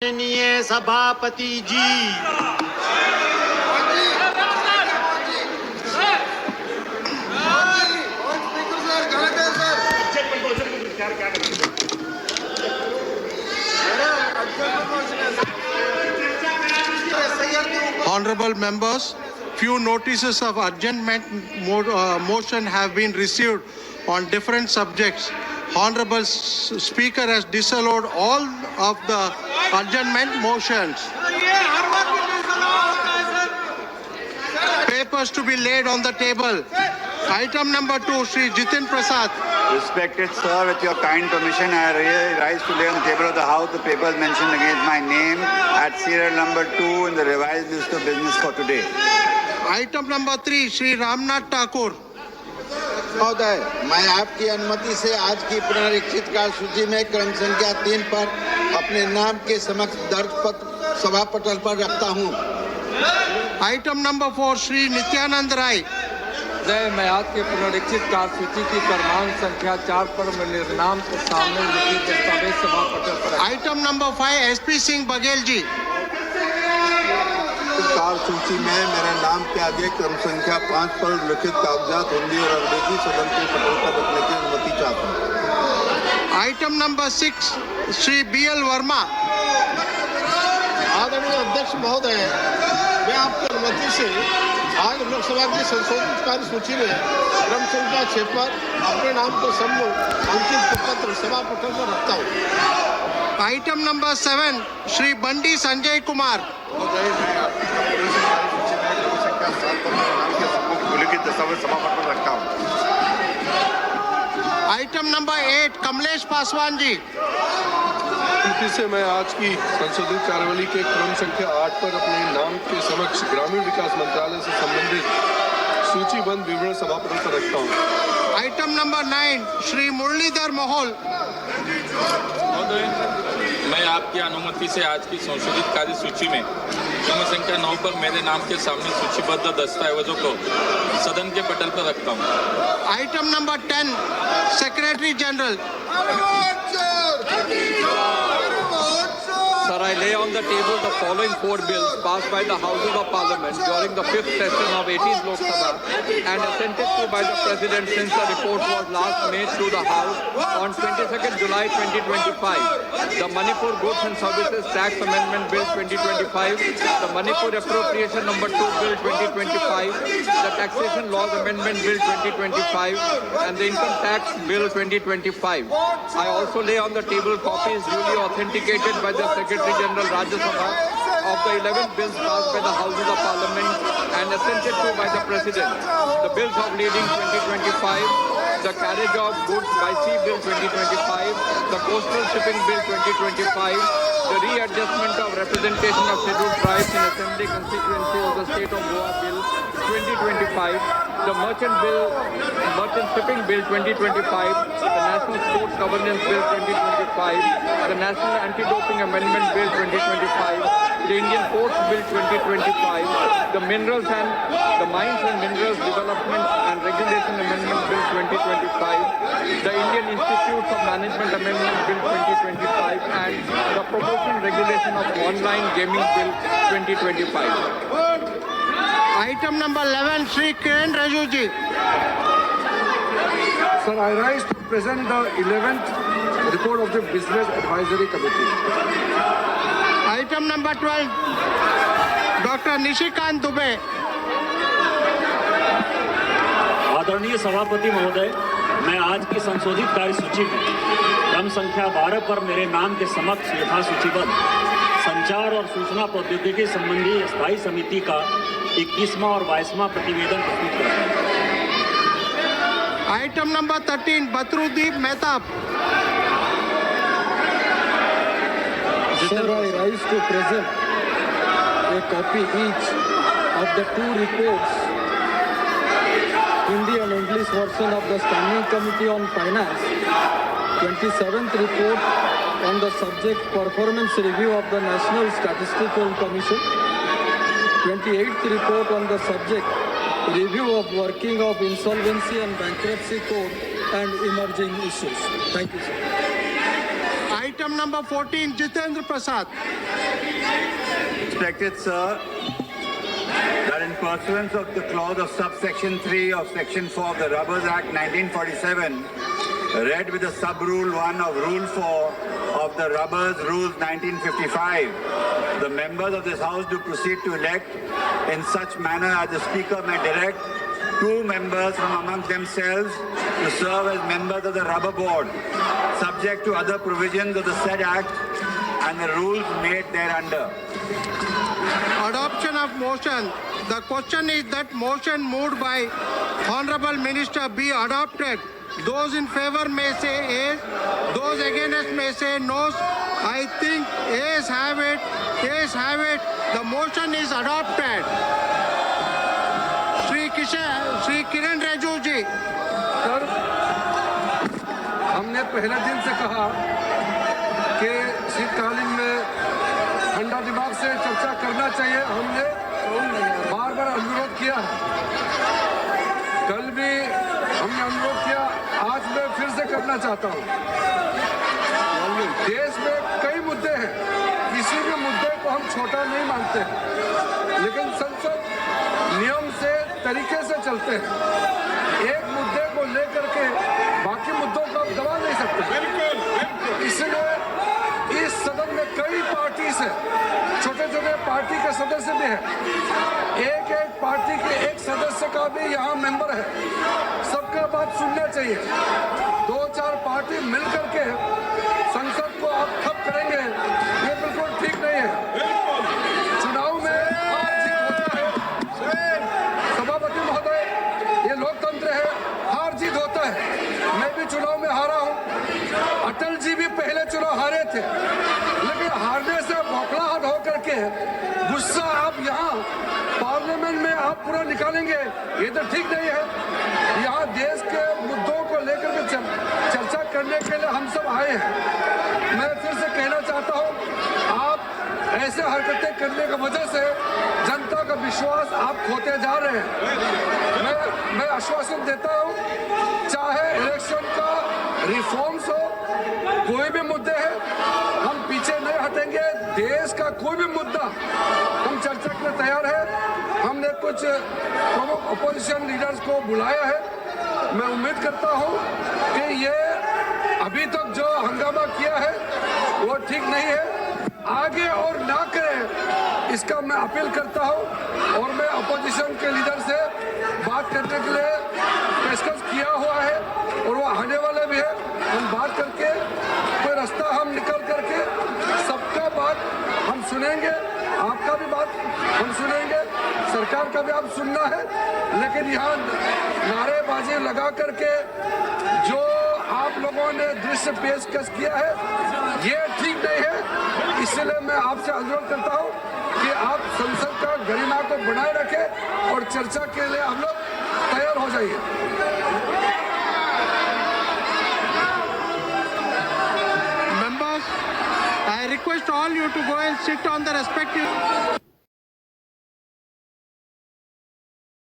माननीय सभापति जी, Honorable members, few notices of adjournment motion have been received on different subjects. Honorable Speaker has disallowed all of the adjournment motions. Papers to be laid on the table. Item number 2, Shri Jitin Prasad. Respected sir, with your kind permission, I rise to lay on the table of the House the papers mentioned against my name at serial number 2 in the revised list of business for today. Item number 3, Shri Ramnath Thakur. महोदय, मैं आपकी अनुमति से आज की पुनरीक्षित कार्य सूची में क्रम संख्या 3 पर अपने नाम के समक्ष दर्ज पत्र सभापटल पर रखता हूं। Item number 4, Shri Nityanand Rai. मैं आज के पुनरीक्षित कार्य सूची की क्रमांक संख्या 4 पर मेरे नाम के सामने लिखित दस्तावेज सभापटल पर। Item number 5, SP Singh Baghel जी। कार्य सूची में मेरे नाम के आगे क्रम संख्या 5 पर लिखित कागजात हिंदी और अंग्रेजी सदन के पटल पर रखने की अनुमति चाहता हूँ। Item number 6, Shri BL Verma. आदरणीय अध्यक्ष महोदय, मैं आपकी अनुमति से आज लोकसभा की संशोधित कार्य सूची में क्रम संख्या 6 पर अपने नाम के सम्मुख अंकित पत्र सभापटल पर रखता हूँ। Item number 7, Shri Bandi Sanjay Kumar. महोदय, मैं आपकी क्रम संख्या 7 पर मेरे नाम के सम्मुख लिखित दस्तावेज सभापटल पर रखता हूँ। Item number 8, Kamlesh Paswan जी। त्रुटि से मैं आज की संशोधित कार्यवाही के क्रम संख्या 8 पर अपने नाम के समक्ष ग्रामीण विकास मंत्रालय से संबंधित सूचीबद्ध विवरण सभापति पर रखता हूँ। Item number 9, Shri Muralidhar Mohol. मैं आपकी अनुमति से आज की संशोधित कार्य सूची में क्रम संख्या 9 पर मेरे नाम के सामने सूचीबद्ध दस्तावेजों को सदन के पटल पर रखता हूँ। Item number 10, Secretary General. Sir, I lay on the table the following 4 bills passed by the Houses of Parliament during the 5th session of 18th Lok Sabha and assented to by the President since the report was last made to the House on 22nd July 2025. The Manipur Goods and Services Tax Amendment Bill 2025, the Manipur Appropriation Number 2 Bill 2025, the Taxation Laws Amendment Bill 2025 and the Income Tax Bill 2025. I also lay on the table copies duly authenticated by the Secretary General Rajya Sabha of the 11 bills passed by the Houses of Parliament and assented to by the President. The bills of lading 2025, the carriage of goods by sea bill 2025, the coastal shipping bill 2025, the readjustment of representation of scheduled tribes in assembly constituency of the state of Goa bill 2025, the merchant shipping bill 2025, the national sports governance bill 2025, the national anti-doping amendment bill 2025, the Indian ports bill 2025, the mines and minerals development and regulation amendment bill 2025, the Indian Institutes of Management amendment bill 2025 and the promotion regulation of online gaming bill 2025. Item number 11, Shri Kiran Raju ji. Sir, I rise to present the 11th report of the Business Advisory Committee. Item number 12, Dr. Nishikant Dubey. आदरणीय सभापति महोदय, मैं आज की संशोधित कार्य सूची में क्रम संख्या 12 पर मेरे नाम के समक्ष यथा सूचीबद्ध संचार और सूचना प्रौद्योगिकी संबंधी स्थायी समिति का 21वां और 22वां प्रतिवेदन प्रस्तुत करता हूं। Item number 13, Badruddin Mehtab. Sir, I rise to present a copy each of the 2 reports, Hindi and English version of the Standing Committee on Finance, 27th report on the subject Performance Review of the National Statistical Commission, 28th report on the subject Review of Working of Insolvency and Bankruptcy Code and Emerging Issues. Thank you, sir. Item number 14, Jitendra Prasad. Respected sir, that in pursuance of the clause of subsection 3 of section 4 of the Rubbers Act 1947, read with the sub-rule 1 of Rule 4 of the Rubbers Rules 1955, the members of this House do proceed to elect in such manner as the Speaker may direct 2 members from among themselves to serve as members of the Rubber Board, subject to other provisions of the said Act and the rules made thereunder. Adoption of motion. The question is that motion moved by Honorable Minister be adopted. Those in favor may say yes, those against may say no. I think yes have it, yes have it. The motion is adopted. Shri Kiran Raju ji. Sir, हमने पहले दिन से कहा कि शीतकालीन में ठंडा दिमाग से चर्चा करना चाहिए। हमने बार बार अनुरोध किया, कल भी हमने अनुरोध किया, आज मैं फिर से करना चाहता हूँ। देश में कई मुद्दे हैं, किसी भी मुद्दे को हम छोटा नहीं मानते, लेकिन संसद नियम से तरीके से चलते हैं। एक मुद्दे को लेकर के बाकी मुद्दों को आप दबा नहीं सकते। इसलिए इस सदन में कई पार्टी से, छोटे छोटे पार्टी के सदस्य भी हैं, एक एक पार्टी के एक सदस्य का भी यहाँ मेंबर है। सबका बात सुनना चाहिए। 2-4 पार्टी मिलकर के संसद को आप ठप करेंगे, ये बिल्कुल ठीक नहीं है। चुनाव में हार जीत होता है, सभापति महोदय, ये लोकतंत्र है, हार जीत होता है। मैं भी चुनाव में हारा हूँ, अटल जी भी पहले चुनाव हारे थे, लेकिन हारने से बौखलाहट होकर के गुस्सा आप यहाँ पार्लियामेंट में आप पूरा निकालेंगे, ये तो ठीक नहीं है। यहाँ देश के मुद्दों को लेकर के चर्चा करने के लिए हम सब आए हैं। मैं फिर से कहना चाहता हूँ, आप ऐसे हरकतें करने की वजह से जनता का विश्वास आप खोते जा रहे हैं। मैं आश्वासन देता हूँ, चाहे इलेक्शन का रिफॉर्म्स हो, कोई भी मुद्दे हैं, हम पीछे नहीं हटेंगे। देश का कोई भी मुद्दा हम चर्चा के लिए तैयार है। हमने कुछ प्रमुख अपोजिशन लीडर्स को बुलाया है। मैं उम्मीद करता हूं कि ये अभी तक जो हंगामा किया है वो ठीक नहीं है, आगे और ना करें, इसका मैं अपील करता हूं। और मैं अपोजिशन के लीडर से बात करने के लिए डिस्कस किया हुआ है और वो आने वाले भी है। हम बात करके कोई रास्ता हम निकल करके सबका बात हम सुनेंगे, आपका भी बात हम सुनेंगे, सरकार का भी आप सुनना है। लेकिन यहाँ नारेबाजी लगा करके जो आप लोगों ने दृश्य पेशकश किया है, ये ठीक नहीं है। इसलिए मैं आपसे अनुरोध करता हूँ कि आप संसद का गरिमा को बनाए रखें और चर्चा के लिए हम लोग तैयार हो जाइए। Members, I request all you to go and sit on the respective